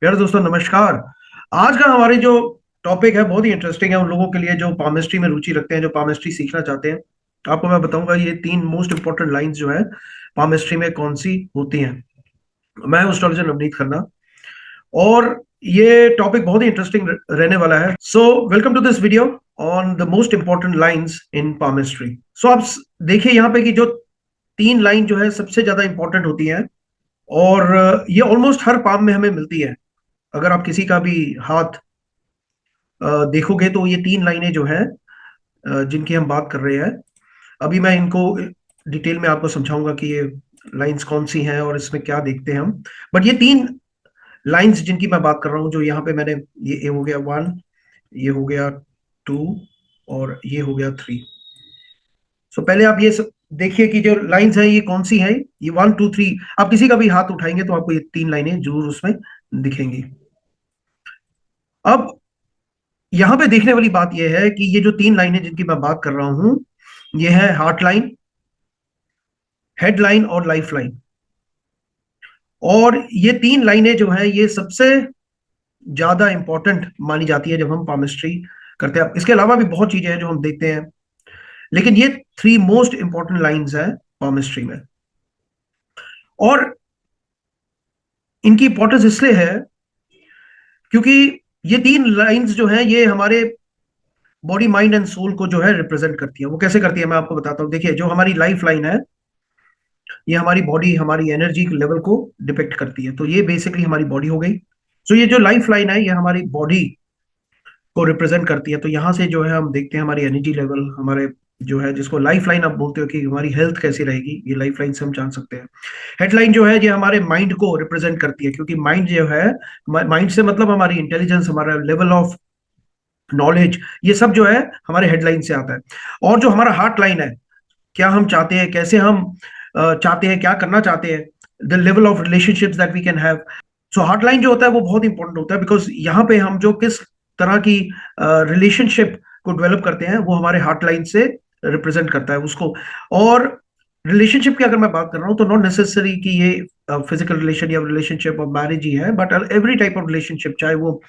प्यारे दोस्तों नमस्कार। आज का हमारे जो टॉपिक है बहुत ही इंटरेस्टिंग है उन लोगों के लिए जो पामिस्ट्री में रुचि रखते हैं, जो पामिस्ट्री सीखना चाहते हैं। आपको मैं बताऊंगा ये तीन मोस्ट इंपॉर्टेंट लाइंस जो है पामिस्ट्री में कौन सी होती हैं। मैं हूं एस्ट्रोलॉजर नवनीत खन्ना और ये टॉपिक बहुत ही इंटरेस्टिंग रहने वाला है। So welcome to this video on the most important lines in palmistry. So आप देखिए यहाँ पे कि जो तीन लाइन जो है सबसे ज्यादा इंपॉर्टेंट होती है और ये ऑलमोस्ट हर पाम में हमें मिलती है। अगर आप किसी का भी हाथ देखोगे तो ये तीन लाइनें जो है जिनकी हम बात कर रहे हैं, अभी मैं इनको डिटेल में आपको समझाऊंगा कि ये लाइंस कौन सी हैं और इसमें क्या देखते हैं हम। बट ये तीन लाइंस जिनकी मैं बात कर रहा हूँ, जो यहाँ पे मैंने ये हो गया वन, ये हो गया टू और ये हो गया थ्री। सो पहले आप ये देखिए कि जो लाइंस हैं ये कौन सी हैं। ये वन टू थ्री, आप किसी का भी हाथ उठाएंगे तो आपको ये तीन लाइनें जरूर उसमें दिखेंगी। अब यहां पे देखने वाली बात यह है कि ये जो तीन लाइनें जिनकी मैं बात कर रहा हूं, ये है हार्ट लाइन, हेड लाइन और लाइफ लाइन। और ये तीन लाइनें जो हैं ये सबसे ज्यादा इंपॉर्टेंट मानी जाती है जब हम पामिस्ट्री करते हैं। इसके अलावा भी बहुत चीजें हैं जो हम देखते हैं, लेकिन ये थ्री मोस्ट इंपॉर्टेंट लाइंस हैं पामिस्ट्री में। और इनकी इंपॉर्टेंस इसलिए है क्योंकि ये तीन लाइंस जो हैं ये हमारे बॉडी माइंड एंड सोल को जो है रिप्रेजेंट करती है। वो कैसे करती है मैं आपको बताता हूँ। देखिए, जो हमारी लाइफ लाइन है ये हमारी बॉडी, हमारी एनर्जी के लेवल को डिपेक्ट करती है। तो ये बेसिकली हमारी बॉडी हो गई। सो ये जो लाइफ लाइन है ये हमारी बॉडी को रिप्रेजेंट करती है। तो यहाँ से जो है हम देखते हैं हमारी एनर्जी लेवल, हमारे जो है जिसको लाइफ लाइन आप बोलते हो कि हमारी हेल्थ कैसी रहेगी, ये लाइफ लाइन से हम जान सकते हैं। हेडलाइन जो है ये हमारे माइंड को रिप्रेजेंट करती है, क्योंकि माइंड जो है, माइंड से मतलब हमारी इंटेलिजेंस, हमारा लेवल ऑफ नॉलेज, ये सब जो है हमारे हेडलाइन से आता है। और जो हमारा हार्ट लाइन है, क्या हम चाहते हैं, कैसे हम चाहते हैं, क्या करना चाहते हैं, the level of relationships that we can have. So heart line जो होता है वो बहुत इंपॉर्टेंट होता है, बिकॉज यहाँ पे हम जो किस तरह की रिलेशनशिप को डेवलप करते हैं वो हमारे हार्ट लाइन से रिप्रेजेंट करता है उसको। और रिलेशनशिप की अगर मैं बात कर रहा हूँ तो नॉट नेसेसरी कि ये फिजिकल रिलेशन या रिलेशनशिप ऑफ मैरिज ही है, but every type of relationship, चाहे वो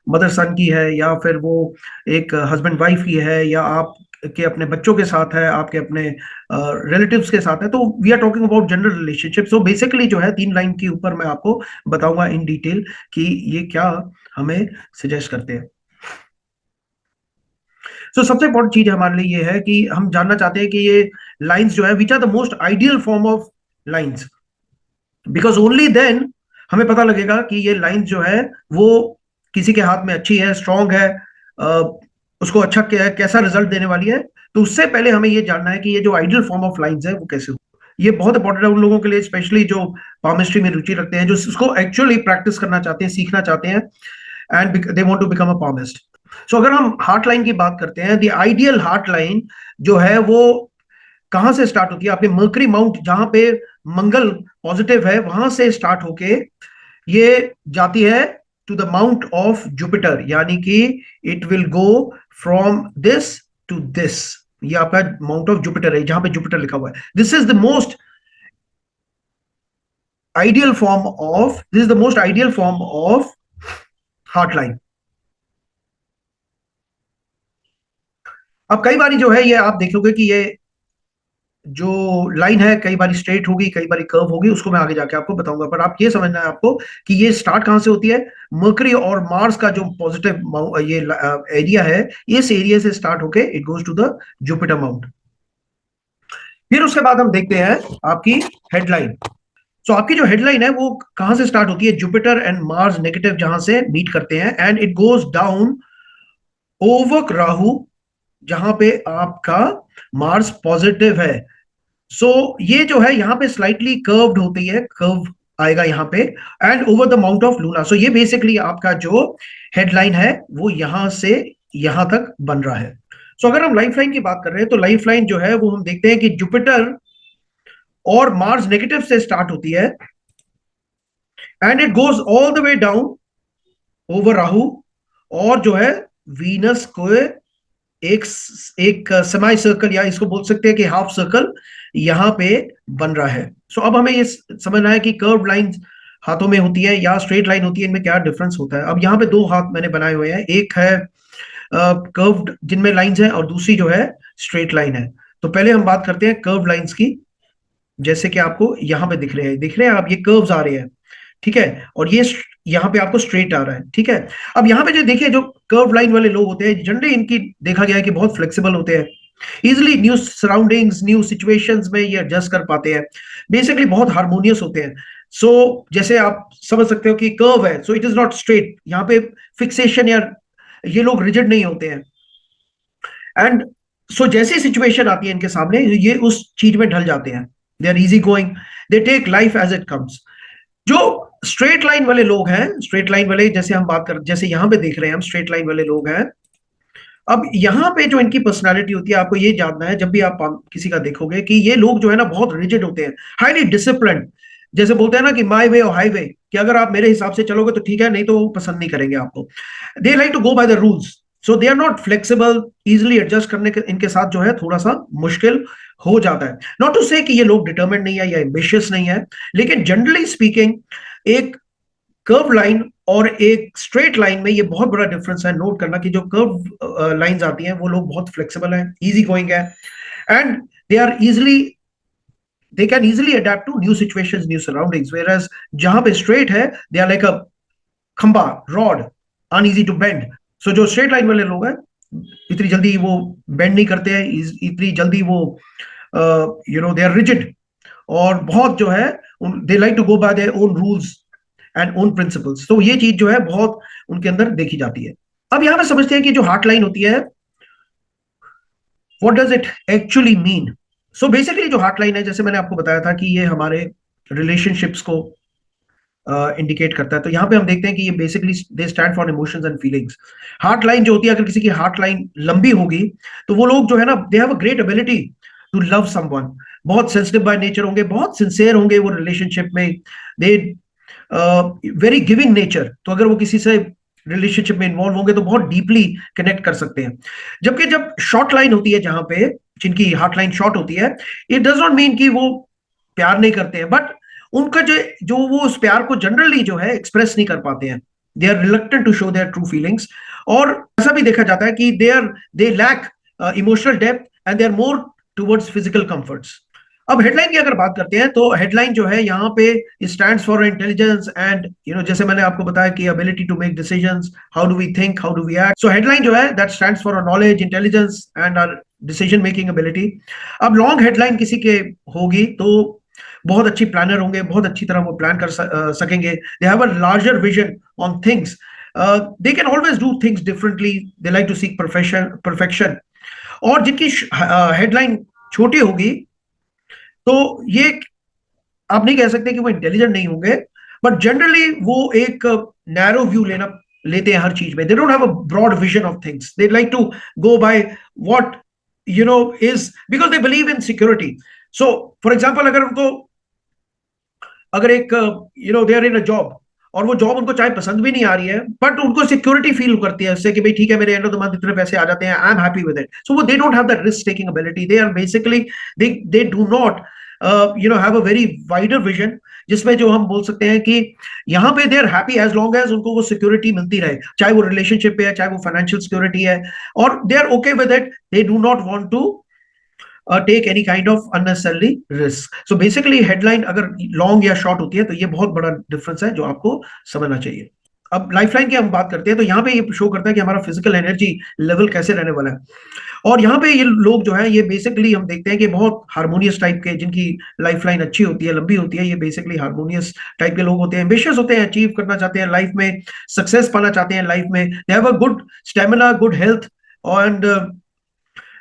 मदर सन की है या फिर वो एक हस्बैंड वाइफ की है या आप के अपने बच्चों के साथ है, आपके अपने रिलेटिव्स के साथ है, तो we are talking about general relationship. So basically जो है तीन लाइन के ऊपर मैं आपको बताऊंगा इन डिटेल कि ये क्या हमें सजेस्ट करते हैं। सबसे इंपॉर्टेंट चीज हमारे लिए ये है कि हम जानना चाहते हैं कि ये लाइंस जो है which are the most ideal form of lines, because only then हमें पता लगेगा कि ये लाइन जो है वो किसी के हाथ में अच्छी है, स्ट्रांग है, उसको अच्छा कैसा रिजल्ट देने वाली है। तो उससे पहले हमें ये जानना है कि ये जो आइडियल फॉर्म ऑफ लाइंस है वो कैसे हो। ये बहुत इंपॉर्टेंट है उन लोगों के लिए, स्पेशली जो पामिस्ट्री में रुचि रखते हैं, जो इसको एक्चुअली प्रैक्टिस करना चाहते हैं, सीखना चाहते हैं, and they want to become a palmist. So अगर हम हार्ट लाइन की बात करते हैं, द आइडियल हार्ट लाइन जो है वो कहां से स्टार्ट होती है, आपके मर्करी माउंट जहां पे मंगल पॉजिटिव है वहां से स्टार्ट होके ये जाती है to the mount of Jupiter, यानी कि it will go from this to this. ये आपका माउंट ऑफ जुपिटर है, जहां पे जुपिटर लिखा हुआ है। This is the most ideal form of, this is the most ideal form of heart line. अब कई बारी जो है ये आप देखोगे कि ये जो लाइन है कई बार स्ट्रेट होगी, कई बार कर्व होगी, उसको मैं आगे जाके आपको बताऊंगा। पर आप ये समझना है आपको कि ये स्टार्ट कहां से होती है। मर्करी और मार्स का जो पॉजिटिव ये एरिया है, इस एरिया से स्टार्ट होके it goes to the Jupiter mount. फिर उसके बाद हम देखते हैं आपकी हेडलाइन। आपकी जो हेडलाइन है वो कहां से स्टार्ट होती है, जुपिटर एंड मार्स नेगेटिव जहां से मीट करते हैं, and it goes down over Rahu, जहां पे आपका मार्स पॉजिटिव है। ये जो है यहाँ पे स्लाइटली कर्व्ड होती है, कर्व आएगा यहाँ पे, and over the mount of Luna. ये बेसिकली आपका जो हेडलाइन है वो यहां से यहां तक बन रहा है। अगर हम लाइफ लाइन की बात कर रहे हैं तो लाइफ लाइन जो है वो हम देखते हैं कि जुपिटर और मार्स नेगेटिव से स्टार्ट होती है, and it goes all the way down over Rahu, और जो है वीनस को एक एक सेमी सर्कल, या इसको बोल सकते हैं कि हाफ सर्कल यहां पे बन रहा है। अब हमें ये समझना है कि कर्व लाइन हाथों में होती है या स्ट्रेट लाइन होती है, इनमें क्या डिफरेंस होता है? अब यहाँ पे दो हाथ मैंने बनाए हुए हैं, एक है कर्व्ड जिनमें लाइंस हैं और दूसरी जो है स्ट्रेट लाइन है। तो पहले हम बात करते हैं कर्व लाइंस की। जैसे कि आपको यहाँ पे दिख रहे हैं आप, ये कर्व्स आ रहे हैं, ठीक है, और ये यहाँ पे आपको स्ट्रेट आ रहा है, ठीक है। अब यहाँ पे जो देखिए, जो कर्व लाइन वाले लोग होते हैं जनरली इनकी देखा गया है कि बहुत फ्लेक्सिबल होते हैं, easily new surroundings new situations में ये एडजस्ट कर पाते हैं, बेसिकली बहुत हार्मोनियस होते हैं। सो जैसे आप समझ सकते हो कि कर्व है, so it is not straight, यहाँ पे फिक्सेशन या ये लोग रिजिड नहीं होते हैं। एंड सो जैसी सिचुएशन आती है इनके सामने, ये उस चीज में ढल जाते हैं, they are easy going, they take life as it comes. जो स्ट्रेट लाइन वाले लोग हैं, स्ट्रेट लाइन वाले जैसे हम बात कर, जैसे यहां पे देख रहे हैं हम, स्ट्रेट लाइन वाले लोग हैं। अब यहाँ पे जो इनकी पर्सनालिटी होती है, आपको ये जानना है, जब भी आप किसी का देखोगे कि ये लोग जो है ना बहुत रिजिड होते हैं, हाईली डिसिप्लिन, जैसे बोलते हैं ना कि माई वे और हाईवे, कि अगर आप मेरे हिसाब से चलोगे तो ठीक है, नहीं तो वो पसंद नहीं करेंगे आपको। They like to go by the rules, so they are not flexible, easily adjust करने के इनके साथ जो है थोड़ा सा मुश्किल हो जाता है। नॉट टू से कि ये लोग डिटर्मिन्ड नहीं है या एम्बिशियस नहीं है, लेकिन जनरली स्पीकिंग एक कर्व लाइन और एक स्ट्रेट लाइन में ये बहुत बड़ा डिफरेंस है। नोट करना कि जो कर्व लाइंस आती हैं वो लोग बहुत फ्लेक्सिबल हैं, इजी गोइंग है, and they are easily, they can easily adapt to new situations, new surroundings, whereas जहां पे straight है, they are like a खंबा, rod, uneasy to bend. So जो straight line वाले लोग हैं, इतनी जल्दी वो bend नहीं करते हैं, इतनी जल्दी वो they are rigid, और बहुत जो है they like to go by their own rules and own principles. तो ये चीज जो है बहुत उनके अंदर देखी जाती है। अब यहां पे समझते हैं कि जो हार्ट लाइन होती है, what does it actually mean? So basically जो हार्ट लाइन है, जैसे मैंने आपको बताया था कि ये हमारे रिलेशनशिप्स को इंडिकेट करता है, तो यहाँ पे हम देखते हैं कि ये basically they stand for emotions and feelings. Heart line जो होती है, अगर किसी की हार्ट लाइन लंबी होगी तो वो लोग जो है ना, they have a great ability to love someone, बहुत सेंसिटिव बाय नेचर होंगे, बहुत सिंसियर होंगे वो रिलेशनशिप में, दे वेरी गिविंग नेचर, तो अगर वो किसी से रिलेशनशिप में इन्वॉल्व होंगे तो बहुत डीपली कनेक्ट कर सकते हैं। जबकि जब शॉर्ट लाइन होती है, जहां पे जिनकी हार्ट लाइन शॉर्ट होती है, इट डज नॉट मीन कि वो प्यार नहीं करते हैं, बट उनका जो जो वो उस प्यार को जनरली जो है एक्सप्रेस नहीं कर पाते हैं, they are reluctant to show their true feelings. और ऐसा भी देखा जाता है कि they lack emotional depth and they are more towards physical comforts. अब हेडलाइन की अगर बात करते हैं, तो हेडलाइन जो है यहाँ पे स्टैंड्स फॉर इंटेलिजेंस एंड जैसे मैंने आपको बताया कि ability to make decisions, how do we think, how do we act. So headline जो है that stands for knowledge, intelligence and our decision making ability. अब लॉन्ग हेडलाइन किसी के होगी तो बहुत अच्छी प्लानर होंगे, बहुत अच्छी तरह वो प्लान कर सकेंगे, they have a larger vision on things, they can always do things differently, they like to seek perfection. और जिनकी हेडलाइन छोटी होगी, तो ये आप नहीं कह सकते कि वो इंटेलिजेंट नहीं होंगे, बट जनरली वो एक नैरो व्यू लेते हैं हर चीज में, they don't have a broad vision of things, they like to go by what is, because they believe in security. So for example, अगर एक they are in a job, और वो जॉब उनको चाहे पसंद भी नहीं आ रही है, बट उनको सिक्योरिटी फील करती है उससे कि भाई ठीक है, मेरे एंड ऑफ द मंथ इतने पैसे आ जाते हैं, I am happy with it. So वो they don't have that risk taking ability, they are basically they do not have a very wider vision, जिसमें जो हम बोल सकते हैं कि यहाँ पे they are happy as long as उनको वो सिक्योरिटी मिलती रहे, चाहे वो रिलेशनशिप पे है, चाहे वो फाइनेंशियल सिक्योरिटी है, और they are okay with it, they do not want to take any kind of unnecessarily risk. So basically headline अगर लॉन्ग या शॉर्ट होती है, तो ये बहुत बड़ा डिफरेंस है जो आपको समझना चाहिए। अब लाइफलाइन की हम बात करते हैं, तो यहाँ पे ये शो करता है कि हमारा फिजिकल एनर्जी लेवल कैसे रहने वाला है। और यहाँ पे ये लोग जो है, ये बेसिकली हम देखते हैं कि बहुत हार्मोनियस टाइप के, जिनकी लाइफलाइन अच्छी होती है, लंबी होती है, ये बेसिकली हार्मोनियस टाइप के लोग होते हैं, एम्बिशियस होते हैं, अचीव करना चाहते हैं लाइफ में, सक्सेस पाना चाहते हैं लाइफ में, दे have a good stamina, good health, and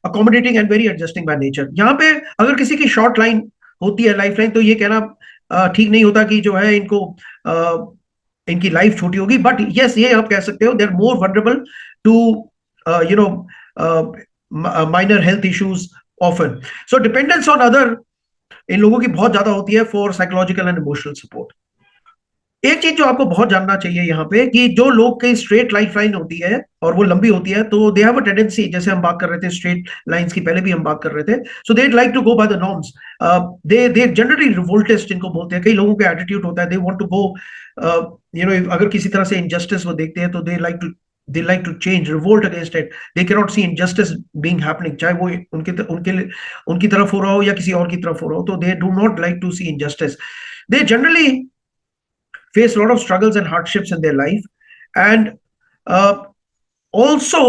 accommodating and very adjusting by nature. यहाँ पे अगर किसी की शॉर्ट लाइन होती है, लाइफ लाइन, तो ये कहना ठीक नहीं होता कि जो है इनको इनकी लाइफ छोटी होगी, बट यस, ये आप कह सकते हो they are more vulnerable to minor health issues often. So dependence on other इन लोगों की बहुत ज्यादा होती है for psychological and emotional support. एक चीज जो आपको बहुत जानना चाहिए यहाँ पे, कि जो लोग की स्ट्रेट लाइफ लाइन होती है और वो लंबी होती है, तो दे हैव अ टेंडेंसी, जैसे हम बात कर रहे थे स्ट्रेट लाइंस की, पहले भी हम बात कर रहे थे, so they like to go by the norms. They generally revoltist जिनको बोलते हैं, कई लोगों का एटीट्यूड होता है, दे वांट टू गो, अगर किसी तरह से इनजस्टिस वो देखते हैं तो they like to change, revolt against it. They can not see injustice being happening, चाहे वो उनकी तरफ हो रहा हो या किसी और की तरफ हो रहा हो, तो they do not like to see injustice. They generally face a lot of struggles and hardships in their life, and uh, also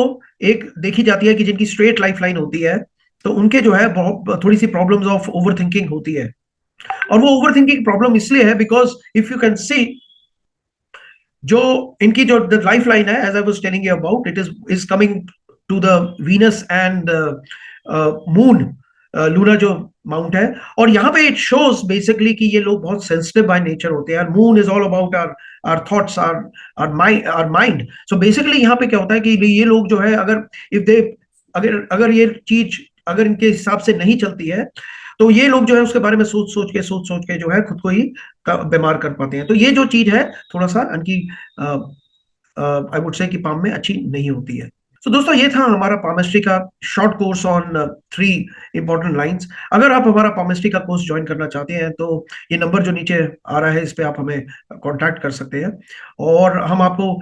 एक देखी जाती है कि जिनकी स्ट्रेट लाइफ लाइन होती है, तो उनके जो है बहुत थोड़ी सी प्रॉब्लम्स ऑफ ओवर थिंकिंग होती है। और वो ओवर थिंकिंग प्रॉब्लम इसलिए है because if you can see, जो इनकी जो लाइफ लाइन है, as I was telling you about, it is coming to the Venus and moon, luna जो माउंट है, और यहाँ पे इट शोज बेसिकली कि ये लोग बहुत सेंसिटिव बाय नेचर होते हैं। Moon is all about our thoughts, our mind. So basically यहाँ पे क्या होता है कि ये लोग जो है, अगर इफ दे अगर अगर ये चीज अगर इनके हिसाब से नहीं चलती है, तो ये लोग जो है उसके बारे में सोच सोच के जो है खुद को ही बीमार कर पाते हैं। तो ये जो चीज है थोड़ा सा इनकी, आई वुड से कि पाम में अच्छी नहीं होती है। तो दोस्तों ये था हमारा पामेस्ट्री का short course on 3 important lines. अगर आप हमारा पामेस्ट्री का कोर्स ज्वाइन करना चाहते हैं तो ये नंबर जो नीचे आ रहा है, इस पे आप हमें कांटेक्ट कर सकते हैं, और हम आपको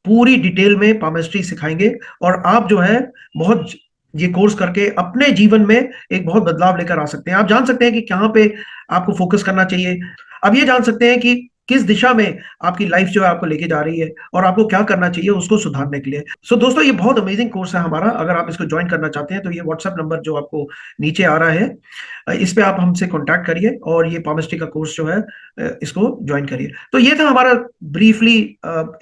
पूरी डिटेल में पामेस्ट्री सिखाएंगे, और आप जो है बहुत ये कोर्स करके अपने जीवन में एक बहुत बदलाव लेकर आ सकते हैं। आप जान सकते हैं कि कहाँ पे आपको फोकस करना चाहिए, आप ये जान सकते हैं कि किस दिशा में आपकी लाइफ जो है आपको लेके जा रही है, और आपको क्या करना चाहिए उसको सुधारने के लिए। सो दोस्तों ये बहुत अमेजिंग कोर्स है हमारा। अगर आप इसको ज्वाइन करना चाहते हैं तो ये व्हाट्सएप नंबर जो आपको नीचे आ रहा है, इस पे आप हमसे कांटेक्ट करिए, और ये पामेस्ट्री का कोर्स जो है इसको ज्वाइन करिए। तो ये था हमारा ब्रीफली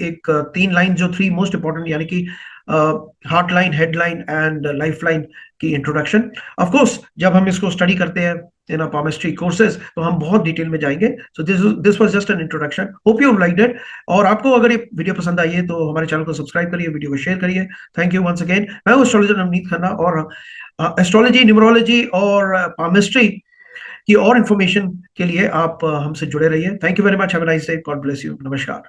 एक 3 लाइन, जो 3 मोस्ट इंपॉर्टेंट, यानी कि heart line, head line and life line की इंट्रोडक्शन। ऑफ कोर्स जब हम इसको स्टडी करते हैं इन पामेस्ट्री कोर्सेज, तो हम बहुत डिटेल में जाएंगे। So this was just an introduction, hope you liked it. और आपको अगर ये वीडियो पसंद आई है तो हमारे चैनल को सब्सक्राइब करिए, वीडियो को शेयर करिए। Thank you once again. मैं हूं एस्ट्रोलॉजर नवनीत खन्ना, और एस्ट्रोलॉजी, न्यूमरोलॉजी और पामेस्ट्री की और इंफॉर्मेशन के लिए आप हमसे जुड़े रहिए। Thank you very much, have a nice day, God bless you, नमस्कार।